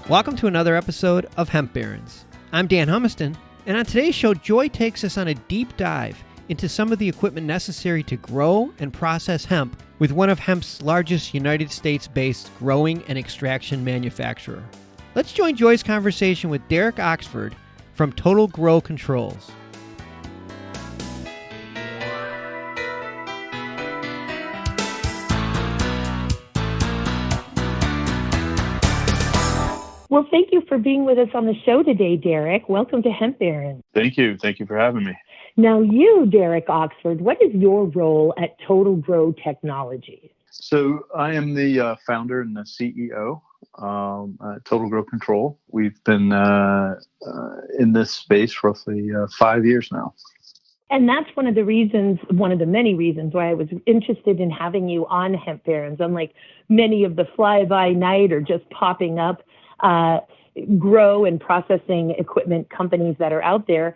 Welcome to another episode of Hemp Barons. I'm Dan Humiston, and on today's show, Joy takes us on a deep dive into some of the equipment necessary to grow and process hemp with one of hemp's largest United States-based growing and extraction manufacturer. Let's join Joy's conversation with Derek Oxford from Total Grow Controls. Well, thank you for being with us on the show today, Derek. Welcome to Hemp Barons. Thank you. Thank you for having me. Now, you, Derek Oxford, what is your role at Total Grow Technologies? So I am the founder and the CEO at Total Grow Control. We've been in this space roughly 5 years now. And that's one of the many reasons why I was interested in having you on Hemp Barons. Unlike many of the fly-by-night or just popping up grow and processing equipment companies that are out there,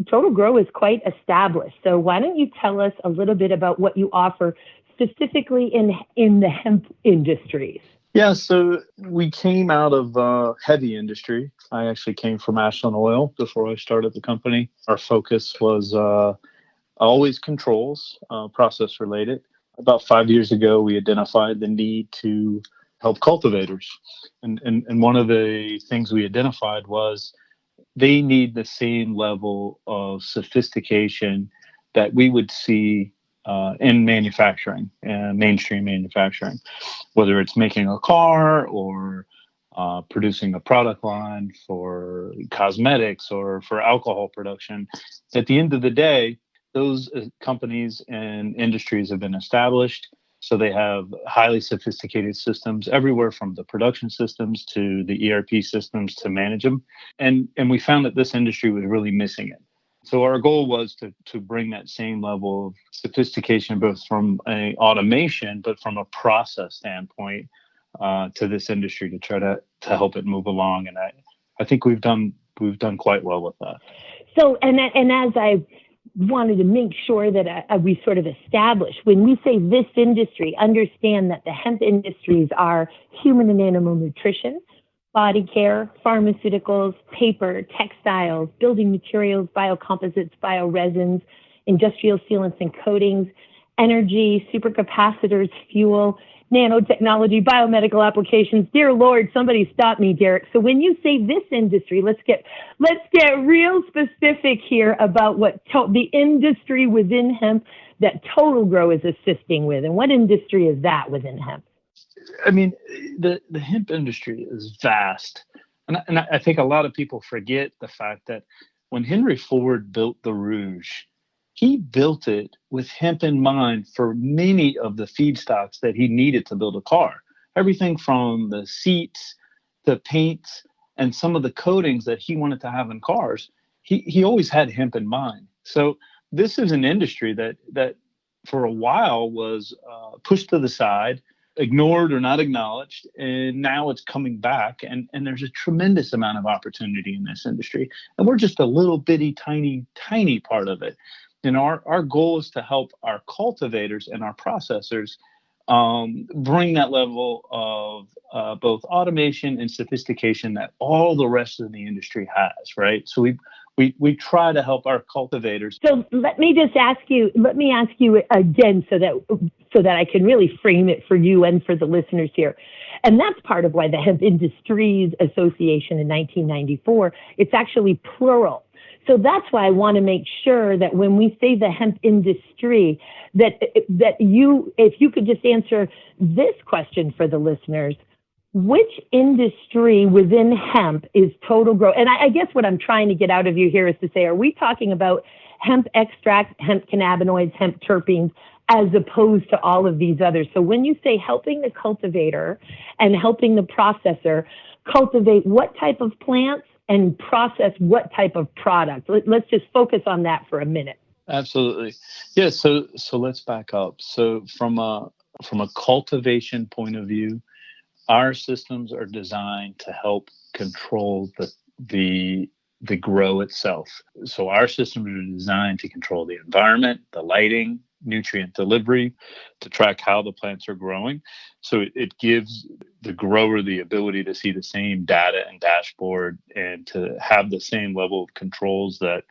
Total Grow is quite established. So why don't you tell us a little bit about what you offer specifically in the hemp industries? Yeah, so we came out of heavy industry. I actually came from Ashland Oil before I started the company. Our focus was always controls, process related. About 5 years ago, we identified the need to help cultivators. And one of the things we identified was they need the same level of sophistication that we would see in manufacturing, mainstream manufacturing, whether it's making a car or producing a product line for cosmetics or for alcohol production. At the end of the day, those companies and industries have been established. So they have highly sophisticated systems everywhere from the production systems to the ERP systems to manage them. And we found that this industry was really missing it. So our goal was to bring that same level of sophistication, both from a automation, but from a process standpoint to this industry to try to help it move along. And I think we've done quite well with that. So, and as I wanted to make sure that we sort of establish, when we say this industry, understand that the hemp industries are human and animal nutrition, body care, pharmaceuticals, paper, textiles, building materials, biocomposites, bioresins, industrial sealants and coatings, energy, supercapacitors, fuel, nanotechnology, biomedical applications. Dear Lord, somebody stop me, Derek. So when you say this industry, let's get real specific here about what the industry within hemp that Total Grow is assisting with. And what industry is that within hemp? I mean, the hemp industry is vast. And I think a lot of people forget the fact that when Henry Ford built the Rouge, he built it with hemp in mind for many of the feedstocks that he needed to build a car. Everything from the seats, the paints, and some of the coatings that he wanted to have in cars, he always had hemp in mind. So this is an industry that for a while was pushed to the side, ignored or not acknowledged, and now it's coming back. And there's a tremendous amount of opportunity in this industry. And we're just a little bitty, tiny part of it. And our goal is to help our cultivators and our processors bring that level of both automation and sophistication that all the rest of the industry has, right? So we try to help our cultivators. So let me ask you again so that I can really frame it for you and for the listeners here. And that's part of why the Hemp Industries Association in 1994, it's actually plural. So that's why I want to make sure that when we say the hemp industry, that you, if you could just answer this question for the listeners, which industry within hemp is Total Grow? And I guess what I'm trying to get out of you here is to say, are we talking about hemp extracts, hemp cannabinoids, hemp terpenes, as opposed to all of these others? So when you say helping the cultivator and helping the processor cultivate what type of plants and process what type of product? Let's just focus on that for a minute. Absolutely. Yeah. So let's back up. So from a cultivation point of view, our systems are designed to help control the grow itself. So our systems are designed to control the environment, the lighting, nutrient delivery, to track how the plants are growing. So it gives the grower the ability to see the same data and dashboard and to have the same level of controls that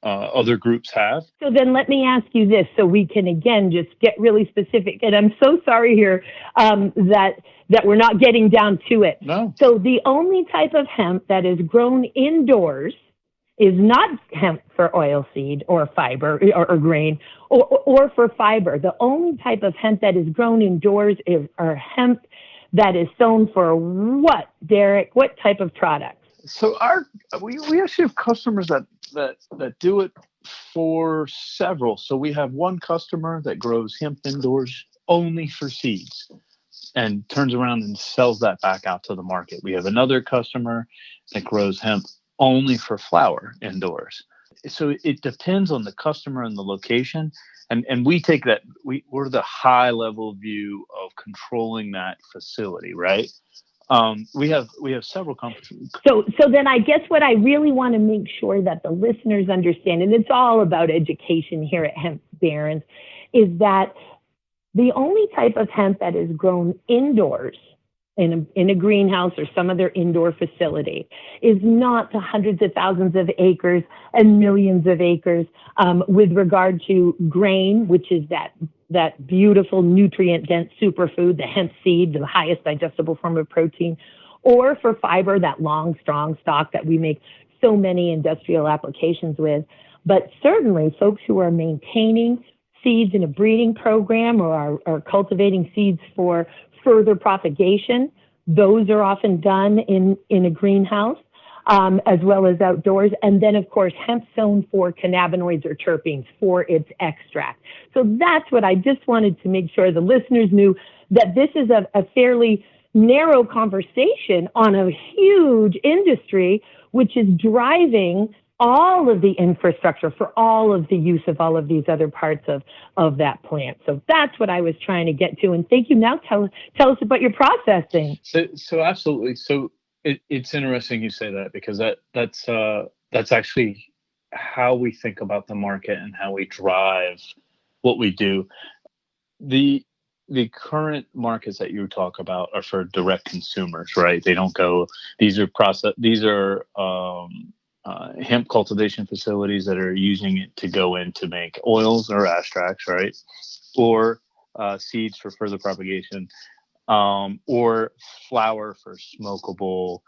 other groups have. So then let me ask you this so we can, again, just get really specific. And I'm so sorry here that we're not getting down to it. No. So the only type of hemp that is grown indoors is not hemp for oilseed or fiber or grain or for fiber. The only type of hemp that is grown indoors are hemp that is sown for what, Derek? What type of products? So we actually have customers that do it for several. So we have one customer that grows hemp indoors only for seeds and turns around and sells that back out to the market. We have another customer that grows hemp only for flower indoors. So it depends on the customer and the location. And we take that, we're the high level view of controlling that facility, right? We have several companies. So then I guess what I really want to make sure that the listeners understand, and it's all about education here at Hemp Barons, is that the only type of hemp that is grown indoors in a greenhouse or some other indoor facility is not the hundreds of thousands of acres and millions of acres with regard to grain, which is that beautiful nutrient-dense superfood, the hemp seed, the highest digestible form of protein, or for fiber, that long, strong stalk that we make so many industrial applications with. But certainly folks who are maintaining seeds in a breeding program or are cultivating seeds for further propagation, those are often done in a greenhouse. As well as outdoors. And then, of course, hemp sown for cannabinoids or terpenes for its extract. So that's what I just wanted to make sure the listeners knew, that this is a fairly narrow conversation on a huge industry, which is driving all of the infrastructure for all of the use of all of these other parts of that plant. So that's what I was trying to get to. And thank you. Now tell us about your processing. So absolutely. So it's interesting you say that, because that's actually how we think about the market and how we drive what we do. The current markets that you talk about are for direct consumers, right? They don't go. These are hemp cultivation facilities that are using it to go in to make oils or extracts, right? Or seeds for further propagation. Or flower for smokable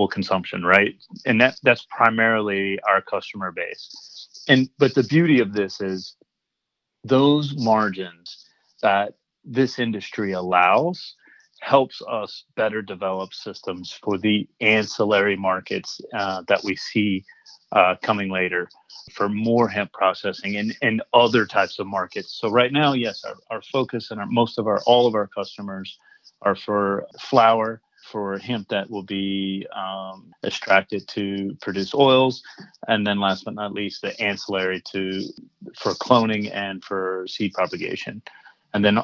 consumption, right? And that's primarily our customer base. But the beauty of this is those margins that this industry allows helps us better develop systems for the ancillary markets that we see coming later, for more hemp processing and other types of markets. So right now, yes, our focus and all of our customers are for flower, for hemp that will be extracted to produce oils, and then last but not least, the ancillary for cloning and for seed propagation. And then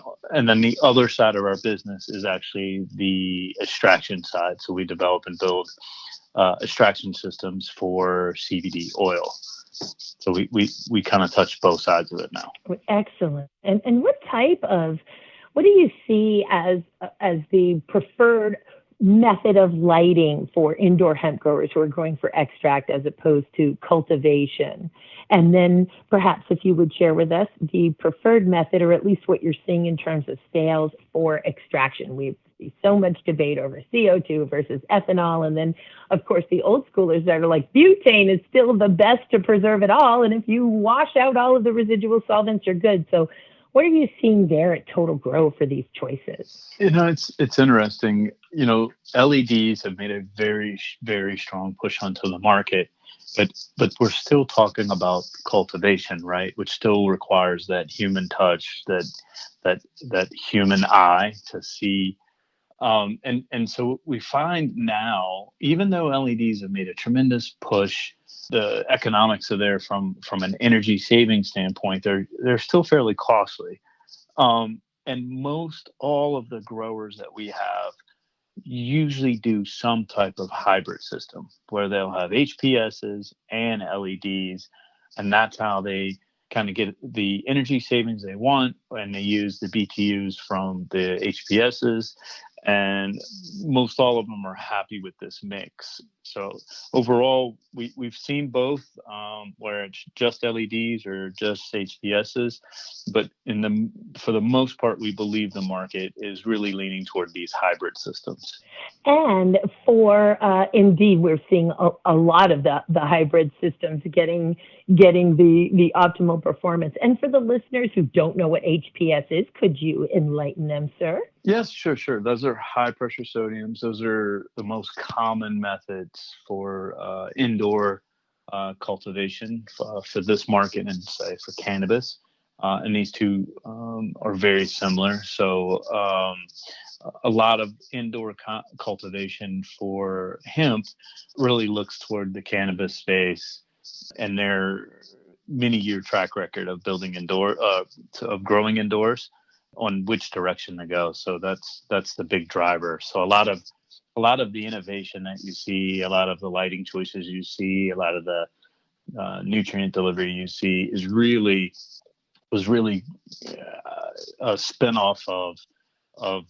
the other side of our business is actually the extraction side. So we develop and build extraction systems for CBD oil. So we kind of touch both sides of it now. Excellent. And what do you see as the preferred method of lighting for indoor hemp growers who are growing for extract as opposed to cultivation? And then perhaps if you would share with us the preferred method, or at least what you're seeing in terms of sales for extraction. We see so much debate over CO2 versus ethanol. And then, of course, the old schoolers that are like, butane is still the best to preserve it all. And if you wash out all of the residual solvents, you're good. So what are you seeing there at Total Grow for these choices? It's interesting. LEDs have made a very, very strong push onto the market, but we're still talking about cultivation, right? Which still requires that human touch, that human eye to see. And so we find now, even though LEDs have made a tremendous push, the economics are there from an energy saving standpoint. They're still fairly costly. And most all of the growers that we have usually do some type of hybrid system where they'll have HPSs and LEDs, and that's how they kind of get the energy savings they want, and they use the BTUs from the HPSs, and most all of them are happy with this mix. So overall, we've seen both, where it's just LEDs or just HPSs, but for the most part, we believe the market is really leaning toward these hybrid systems. And for indeed, we're seeing a lot of the hybrid systems getting the optimal performance. And for the listeners who don't know what HPS is, could you enlighten them, sir? Yes, sure. Those are high pressure sodiums. Those are the most common methods for indoor cultivation for this market, and say for cannabis. And these two are very similar. So a lot of indoor cultivation for hemp really looks toward the cannabis space and their many-year track record of building of growing indoors, on which direction to go. So that's the big driver. So a lot of the innovation that you see, a lot of the lighting choices you see, a lot of the nutrient delivery you see was really a spinoff of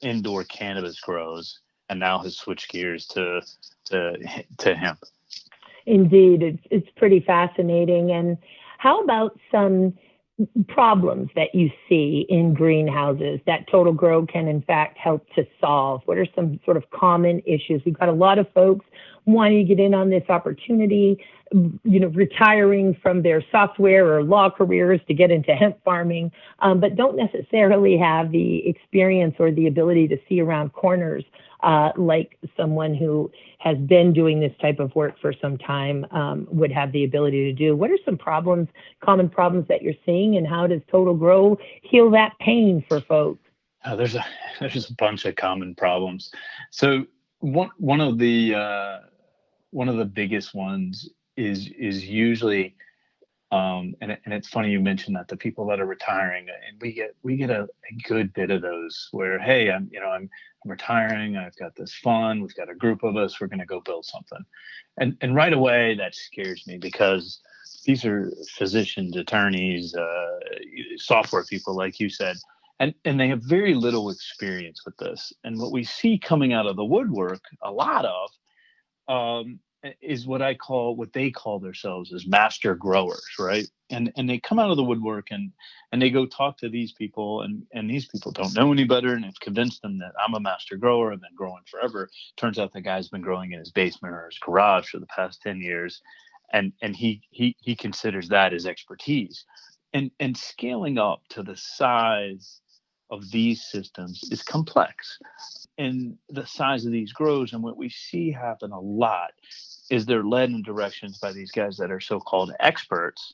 indoor cannabis grows, and now has switched gears to hemp. Indeed, it's pretty fascinating. And how about some problems that you see in greenhouses that Total Grow can in fact help to solve? What are some sort of common issues? We've got a lot of folks wanting to get in on this opportunity, retiring from their software or law careers to get into hemp farming, but don't necessarily have the experience or the ability to see around corners like someone who has been doing this type of work for some time would have the ability to do. What are some common problems that you're seeing, and how does Total Grow heal that pain for folks? There's a bunch of common problems. So one of the biggest ones is usually, and it's funny you mentioned that, the people that are retiring, and we get a good bit of those where, hey, I'm retiring, I've got this fund, we've got a group of us, we're going to go build something, and right away that scares me, because these are physicians, attorneys, software people, like you said, and they have very little experience with this. And what we see coming out of the woodwork, a lot of, is what they call themselves as master growers, right? And they come out of the woodwork and they go talk to these people, and these people don't know any better, and have convinced them that I'm a master grower, I've been growing forever. Turns out the guy's been growing in his basement or his garage for the past 10 years, and he considers that his expertise. And scaling up to the size of these systems is complex. And the size of these grows, and what we see happen a lot, is they're led in directions by these guys that are so-called experts,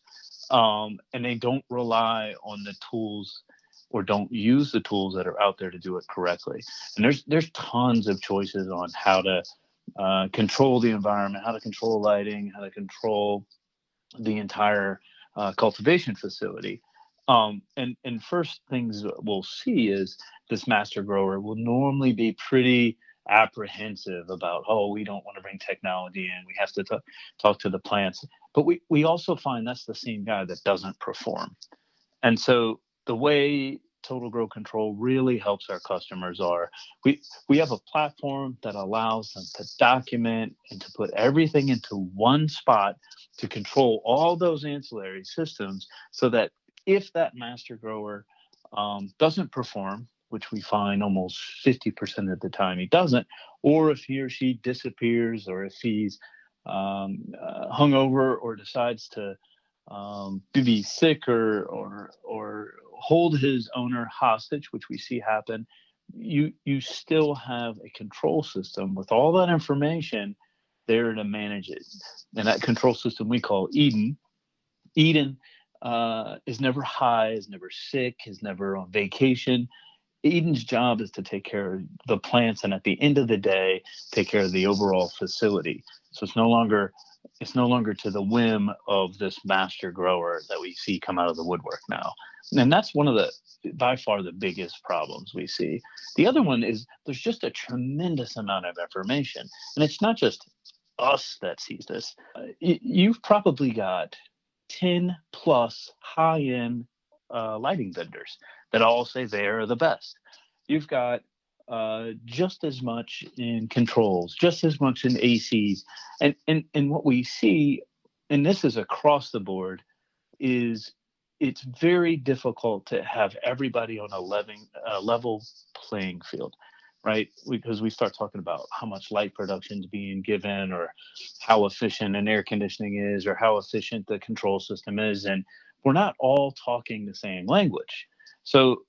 and they don't rely on the tools, or don't use the tools that are out there to do it correctly. And there's tons of choices on how to control the environment, how to control lighting, how to control the entire cultivation facility. And first things we'll see is this master grower will normally be pretty apprehensive about, we don't want to bring technology in, we have to talk to the plants. But we also find that's the same guy that doesn't perform. And so the way Total Grow Control really helps our customers are, we have a platform that allows them to document and to put everything into one spot to control all those ancillary systems, so that if that master grower doesn't perform, which we find almost 50% of the time he doesn't, or if he or she disappears, or if he's hungover, or decides to be sick, or hold his owner hostage, which we see happen, you still have a control system with all that information there to manage it. And that control system we call Eden. Eden is never high, is never sick, is never on vacation. Eden's job is to take care of the plants, and at the end of the day, take care of the overall facility. So it's no longer to the whim of this master grower that we see come out of the woodwork now. And that's one of the, by far, the biggest problems we see. The other one is there's just a tremendous amount of information, and it's not just us that sees this. You've probably got 10 plus high-end lighting vendors that all say they are the best. You've got just as much in controls, just as much in ACs. And what we see, and this is across the board, is it's very difficult to have everybody on a level playing field, right? Because we start talking about how much light production is being given, or how efficient an air conditioning is, or how efficient the control system is. And we're not all talking the same language. So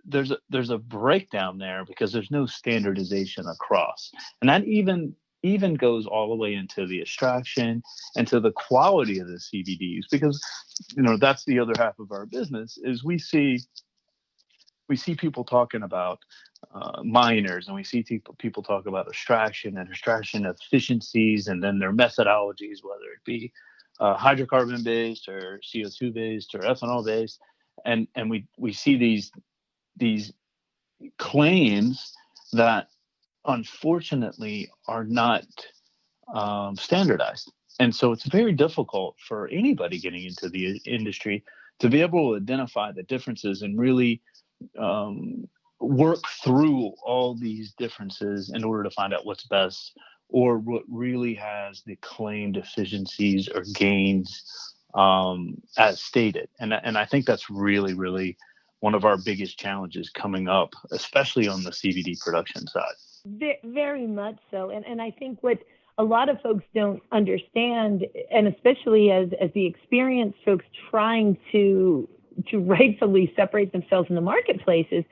there's a breakdown there because there's no standardization across. And that even goes all the way into the extraction and to the quality of the CBDs, because that's the other half of our business. Is we see people talking about miners, and we see people talk about extraction and extraction efficiencies, and then their methodologies, whether it be hydrocarbon based or CO2 based or ethanol based, and we see these claims that unfortunately are not standardized. And so it's very difficult for anybody getting into the industry to be able to identify the differences and really work through all these differences in order to find out what's best, or what really has the claimed efficiencies or gains as stated. And I think that's really, really one of our biggest challenges coming up, especially on the CBD production side. Very much so. And I think what a lot of folks don't understand, and especially as the experienced folks trying to rightfully separate themselves in the marketplace, is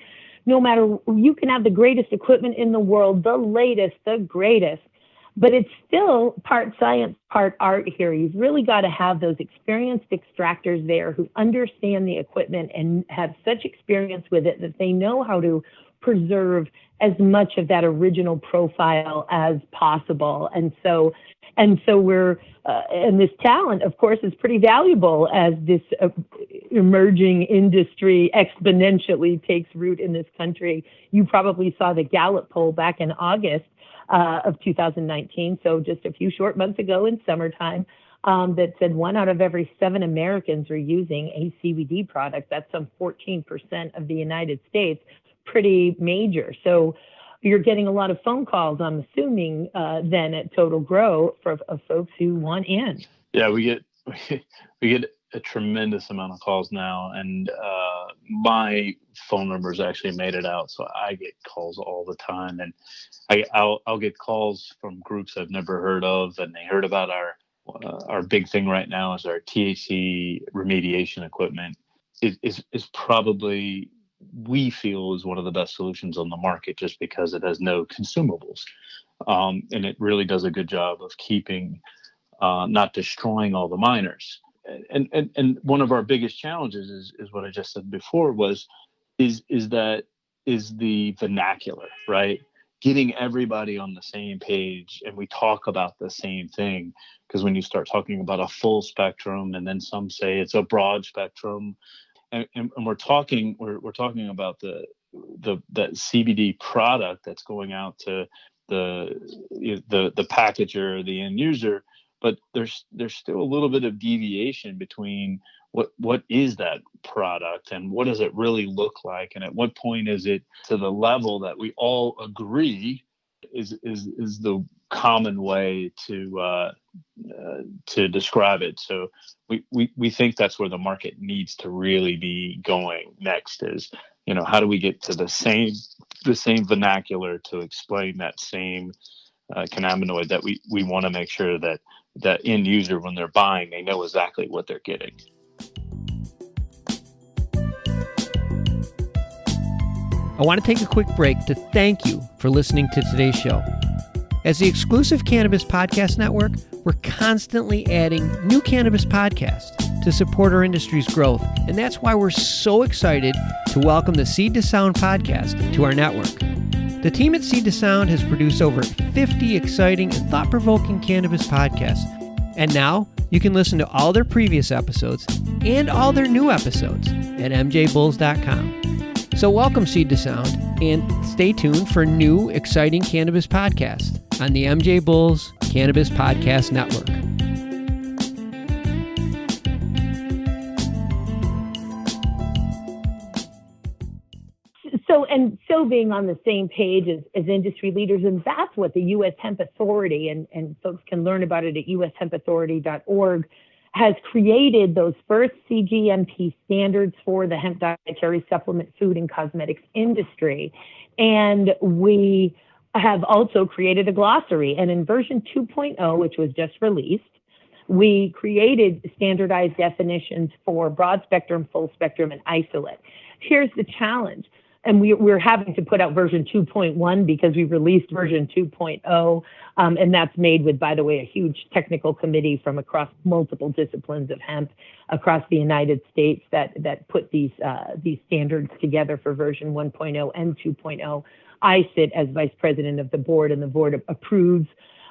no matter, you can have the greatest equipment in the world, the latest, the greatest, but it's still part science, part art here. You've really got to have those experienced extractors there who understand the equipment and have such experience with it that they know how to preserve as much of that original profile as possible. And so we're, and this talent, of course, is pretty valuable as this emerging industry exponentially takes root in this country. You probably saw the Gallup poll back in August of 2019, so just a few short months ago in summertime, that said 1 out of every 7 Americans are using a CBD product. That's some 14% of the United States. Pretty major. So you're getting a lot of phone calls, I'm assuming, then at Total Grow of folks who want in. Yeah, we get a tremendous amount of calls now, and my phone number's actually made it out, so I get calls all the time, and I'll get calls from groups I've never heard of, and they heard about our big thing right now is our THC remediation equipment. Is probably, we feel, is one of the best solutions on the market, just because it has no consumables, and it really does a good job of keeping, not destroying all the miners. And one of our biggest challenges is what I just said before, is the vernacular, right? Getting everybody on the same page, and we talk about the same thing, because when you start talking about a full spectrum, and then some say it's a broad spectrum, and we're talking about the CBD product that's going out to the packager, the end user, but there's still a little bit of deviation between what is that product and what does it really look like, and at what point is it to the level that we all agree is the common way to describe it. So we think that's where the market needs to really be going next, is, how do we get to the same vernacular to explain that same cannabinoid that we want to make sure that end user, when they're buying, they know exactly what they're getting. I want to take a quick break to thank you for listening to today's show. As the exclusive Cannabis Podcast Network, we're constantly adding new cannabis podcasts to support our industry's growth, and that's why we're so excited to welcome the Seed to Sound podcast to our network. The team at Seed to Sound has produced over 50 exciting and thought-provoking cannabis podcasts, and now you can listen to all their previous episodes and all their new episodes at MJBulls.com. So welcome, Seed to Sound, and stay tuned for new, exciting cannabis podcasts on the MJBulls Cannabis Podcast Network. so being on the same page as industry leaders, and that's what the U.S. Hemp Authority, and folks can learn about it at ushemp-authority.org, has created those first CGMP standards for the hemp dietary supplement, food, and cosmetics industry. And we have also created a glossary. And in version 2.0, which was just released, we created standardized definitions for broad spectrum, full spectrum, and isolate. Here's the challenge. And we're having to put out version 2.1 because we released version 2.0. And that's made with, by the way, a huge technical committee from across multiple disciplines of hemp across the United States that put these standards together for version 1.0 and 2.0. I sit as vice president of the board, and the board approves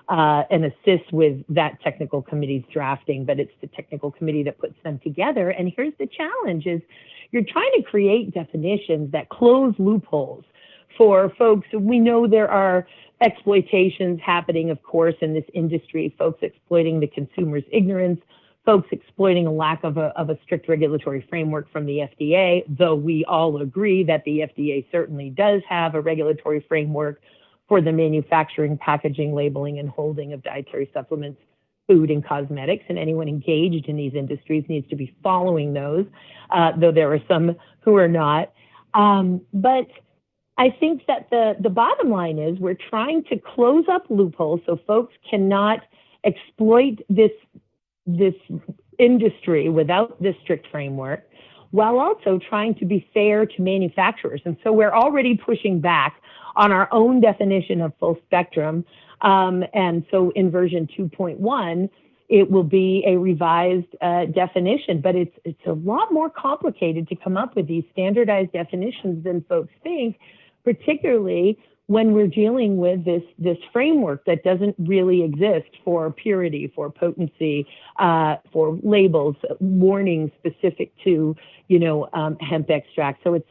and assists with that technical committee's drafting, but it's the technical committee that puts them together. And here's the challenge is you're trying to create definitions that close loopholes for folks. We know there are exploitations happening, of course, in this industry, folks exploiting the consumer's ignorance, folks exploiting a lack of a strict regulatory framework from the FDA, though we all agree that the FDA certainly does have a regulatory framework for the manufacturing, packaging, labeling, and holding of dietary supplements, food, and cosmetics. And anyone engaged in these industries needs to be following those, though there are some who are not. But I think that the bottom line is we're trying to close up loopholes so folks cannot exploit this industry without this strict framework, while also trying to be fair to manufacturers. And so we're already pushing back on our own definition of full spectrum. And so in version 2.1, it will be a revised definition, but it's a lot more complicated to come up with these standardized definitions than folks think, particularly when we're dealing with this framework that doesn't really exist for purity, for potency, for labels, warnings specific to, hemp extract. So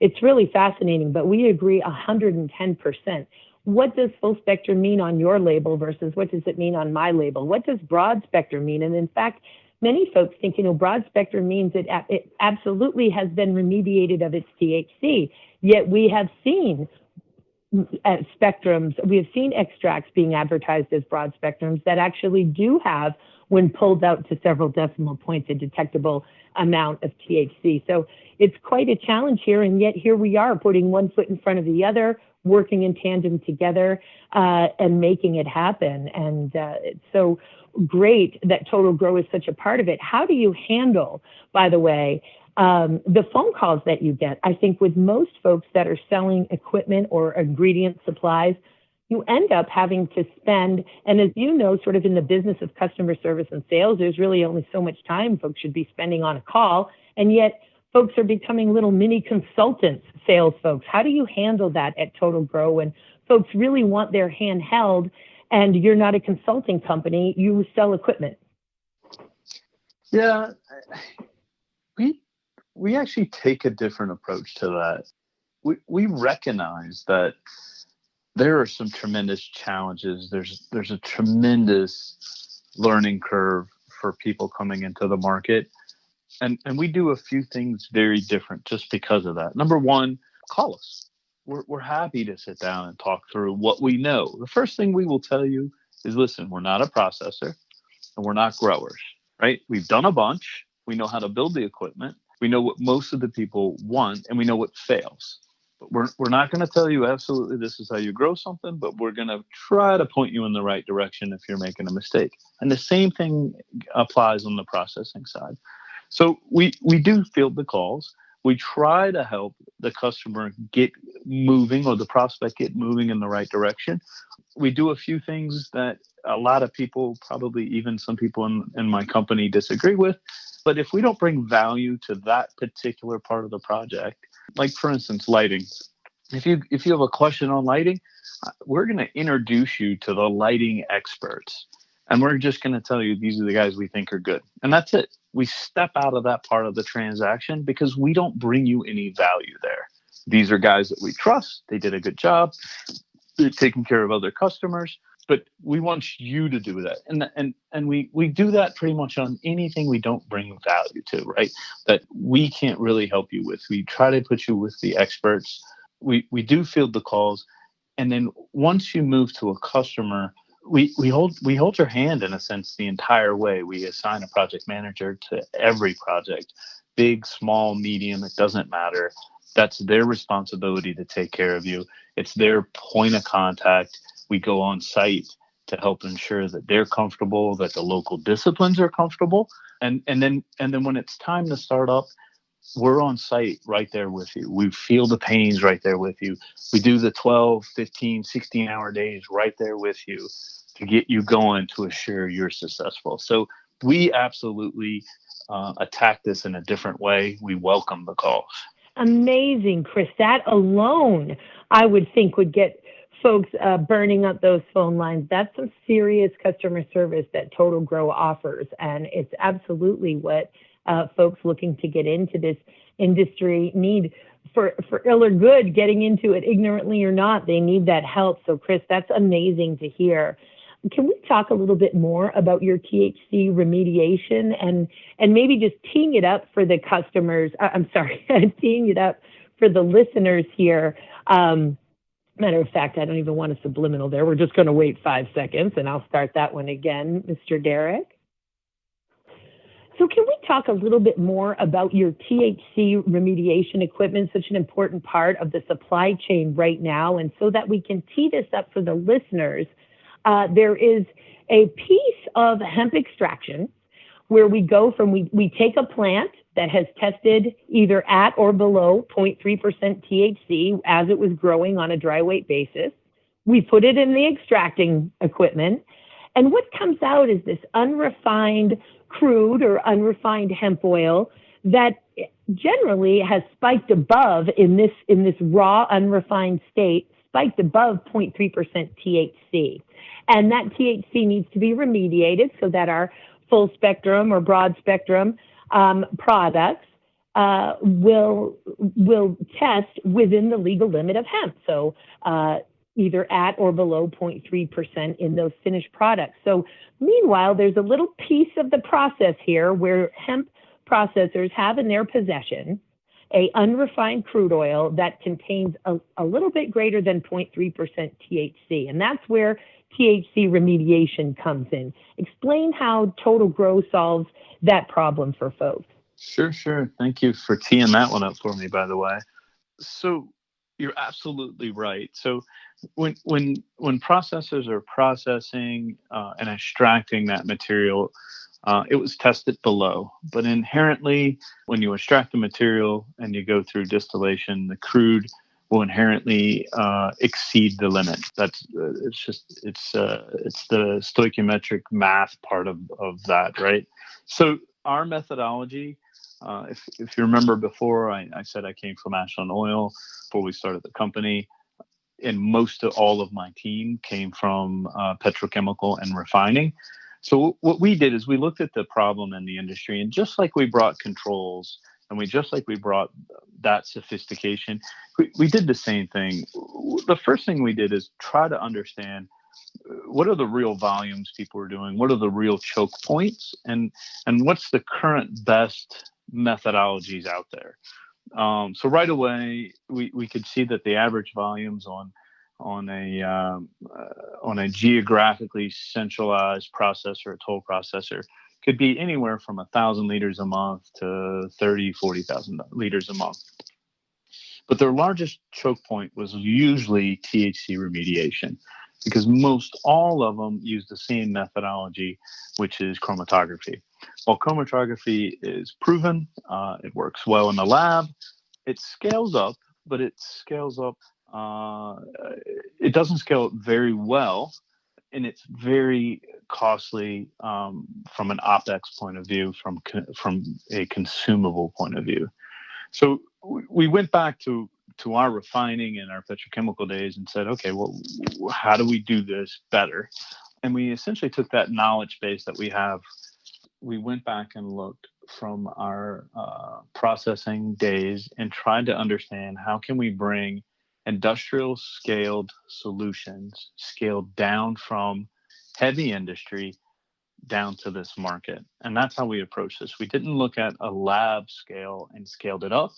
it's really fascinating, but we agree 110%. What does full spectrum mean on your label versus what does it mean on my label? What does broad spectrum mean? And in fact, many folks think, broad spectrum means it absolutely has been remediated of its THC. Yet we have seen spectrums, we have seen extracts being advertised as broad spectrums that actually do have, when pulled out to several decimal points, a detectable amount of THC. So it's quite a challenge here, and yet here we are putting one foot in front of the other, working in tandem together and making it happen. And it's so great that Total Grow is such a part of it. How do you handle, by the way, the phone calls that you get? I think with most folks that are selling equipment or ingredient supplies, you end up having to spend, and as you know, sort of in the business of customer service and sales, there's really only so much time folks should be spending on a call, and yet folks are becoming little mini consultants, sales folks. How do you handle that at Total Grow when folks really want their hand held and you're not a consulting company, you sell equipment? Yeah, we actually take a different approach to that. We recognize that there are some tremendous challenges. There's a tremendous learning curve for people coming into the market. And we do a few things very different just because of that. Number one, call us. We're happy to sit down and talk through what we know. The first thing we will tell you is, listen, we're not a processor and we're not growers, right? We've done a bunch. We know how to build the equipment. We know what most of the people want, and we know what fails. But we're not going to tell you absolutely this is how you grow something, but we're going to try to point you in the right direction if you're making a mistake. And the same thing applies on the processing side. So we do field the calls. We try to help the customer get moving, or the prospect get moving in the right direction. We do a few things that a lot of people, probably even some people in my company, disagree with. But if we don't bring value to that particular part of the project, like for instance, lighting, if you have a question on lighting, we're going to introduce you to the lighting experts. And we're just going to tell you these are the guys we think are good. And that's it. We step out of that part of the transaction because we don't bring you any value there. These are guys that we trust. They did a good job. They're taking care of other customers. But we want you to do that. And we do that pretty much on anything we don't bring value to, right? That we can't really help you with. We try to put you with the experts. we do field the calls. And then once you move to a customer, we hold your hand in a sense the entire way. We assign a project manager to every project, big, small, medium, it doesn't matter. That's their responsibility to take care of you. It's their point of contact. We go on site to help ensure that they're comfortable, that the local disciplines are comfortable. And then when it's time to start up, we're on site right there with you. We feel the pains right there with you. We do the 12, 15, 16-hour days right there with you to get you going to assure you're successful. So we absolutely attack this in a different way. We welcome the calls. Amazing, Chris. That alone, I would think, would get folks burning up those phone lines. That's some serious customer service that Total Grow offers. And it's absolutely what folks looking to get into this industry need. For ill or good, getting into it ignorantly or not, they need that help. So, Chris, that's amazing to hear. Can we talk a little bit more about your THC remediation and maybe just teeing it up for the customers? Teeing it up for the listeners here. Matter of fact, I don't even want a subliminal there. We're just going to wait 5 seconds, and I'll start that one again, Mr. Derek. So can we talk a little bit more about your THC remediation equipment, such an important part of the supply chain right now, and so that we can tee this up for the listeners? There is a piece of hemp extraction where we go from, we take a plant that has tested either at or below 0.3% THC as it was growing on a dry weight basis. We put it in the extracting equipment, and what comes out is this unrefined crude or unrefined hemp oil that generally has spiked above in this raw unrefined state, spiked above 0.3% THC. And that THC needs to be remediated so that our full spectrum or broad spectrum products will test within the legal limit of hemp. So either at or below 0.3% in those finished products. So meanwhile, there's a little piece of the process here where hemp processors have in their possession a unrefined crude oil that contains a little bit greater than 0.3% THC. And that's where THC remediation comes in. Explain how Total Grow solves that problem for folks. Sure. Thank you for teeing that one up for me, by the way. So you're absolutely right. So when processors are processing and extracting that material, it was tested below. But inherently, when you extract the material and you go through distillation, the crude will inherently exceed the limit. That's it's the stoichiometric math part of that, right? So our methodology, if you remember before, I said I came from Ashland Oil before we started the company, and most of all of my team came from petrochemical and refining. So what we did is we looked at the problem in the industry, and just like we brought controls and we brought that sophistication, we did the same thing. The first thing we did is try to understand what are the real volumes people are doing, what are the real choke points, and what's the current best methodologies out there. So right away, we could see that the average volumes on a geographically centralized processor, a toll processor, could be anywhere from 1,000 liters a month to 40,000 liters a month. But their largest choke point was usually THC remediation, because most all of them use the same methodology, which is chromatography. While chromatography is proven, it works well in the lab, it scales up, but it doesn't scale up very well, and it's very costly from an OpEx point of view, from a consumable point of view. So we went back to our refining and our petrochemical days and said, okay, well, how do we do this better? And we essentially took that knowledge base that we have. We went back and looked from our processing days and tried to understand how can we bring industrial scaled solutions scaled down from heavy industry down to this market. And that's how we approached this. We didn't look at a lab scale and scaled it up.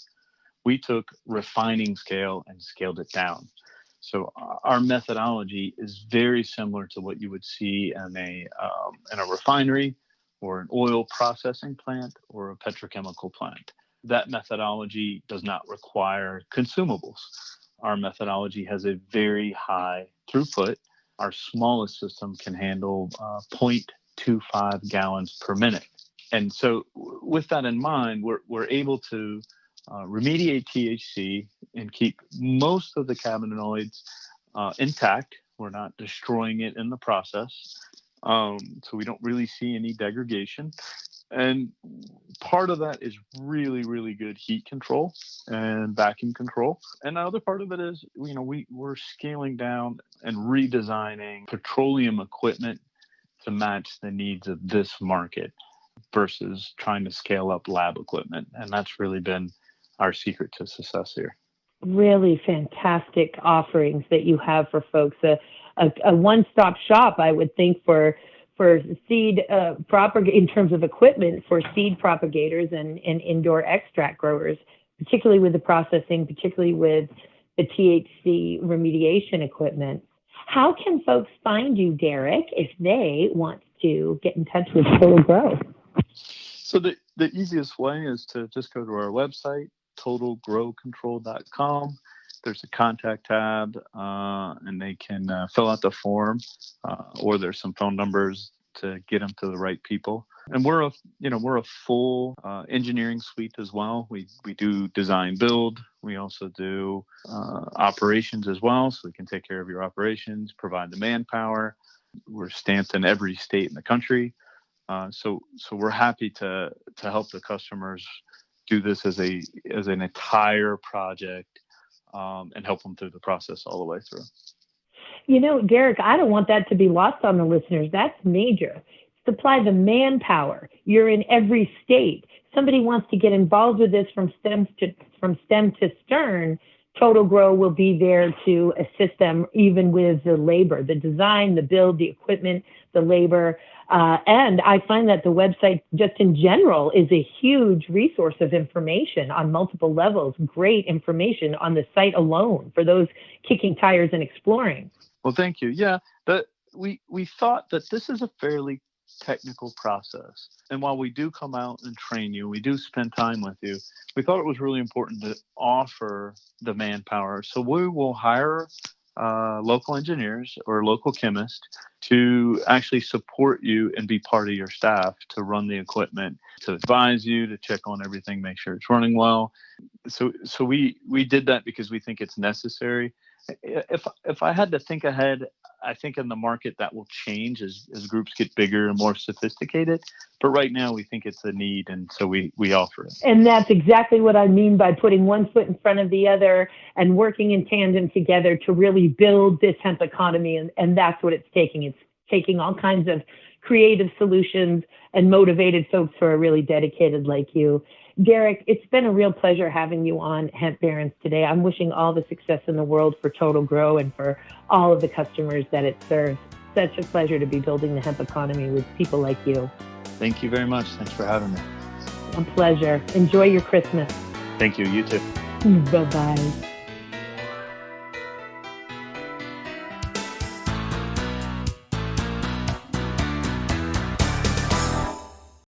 We took refining scale and scaled it down. So our methodology is very similar to what you would see in a refinery or an oil processing plant or a petrochemical plant. That methodology does not require consumables. Our methodology has a very high throughput. Our smallest system can handle 0.25 gallons per minute. And so with that in mind, we're able to remediate THC and keep most of the cannabinoids intact. We're not destroying it in the process. So we don't really see any degradation. And part of that is really, really good heat control and vacuum control. And the other part of it is, we're scaling down and redesigning petroleum equipment to match the needs of this market versus trying to scale up lab equipment. And that's really been our secret to success here. Really fantastic offerings that you have for folks. A one-stop shop, I would think, for seed in terms of equipment for seed propagators and indoor extract growers, particularly with the processing, particularly with the THC remediation equipment. How can folks find you, Derek, if they want to get in touch with Total Grow? So the easiest way is to just go to our website, totalgrowcontrol.com. There's a contact tab, and they can fill out the form, or there's some phone numbers to get them to the right people. And we're a full engineering suite as well. We do design build. We also do operations as well, so we can take care of your operations, provide the manpower. We're stamped in every state in the country, so we're happy to help the customers do this as an entire project. And help them through the process all the way through. Derek, I don't want that to be lost on the listeners. That's major. Supply the manpower. You're in every state. Somebody wants to get involved with this from stem to stern. Total Grow will be there to assist them, even with the labor, the design, the build, the equipment, the labor. And I find that the website, just in general, is a huge resource of information on multiple levels. Great information on the site alone for those kicking tires and exploring. Well, thank you. Yeah, we thought that this is a fairly technical process. And while we do come out and train you, we do spend time with you, we thought it was really important to offer the manpower. So we will hire local engineers or local chemists to actually support you and be part of your staff, to run the equipment, to advise you, to check on everything, make sure it's running well. So we did that because we think it's necessary. If I had to think ahead, I think in the market that will change as groups get bigger and more sophisticated. But right now we think it's a need, and so we offer it. And that's exactly what I mean by putting one foot in front of the other and working in tandem together to really build this hemp economy. And that's what it's taking. It's taking all kinds of creative solutions and motivated folks who are really dedicated like you. Derek, it's been a real pleasure having you on Hemp Barons today. I'm wishing all the success in the world for Total Grow and for all of the customers that it serves. Such a pleasure to be building the hemp economy with people like you. Thank you very much. Thanks for having me. A pleasure. Enjoy your Christmas. Thank you. You too. Bye-bye.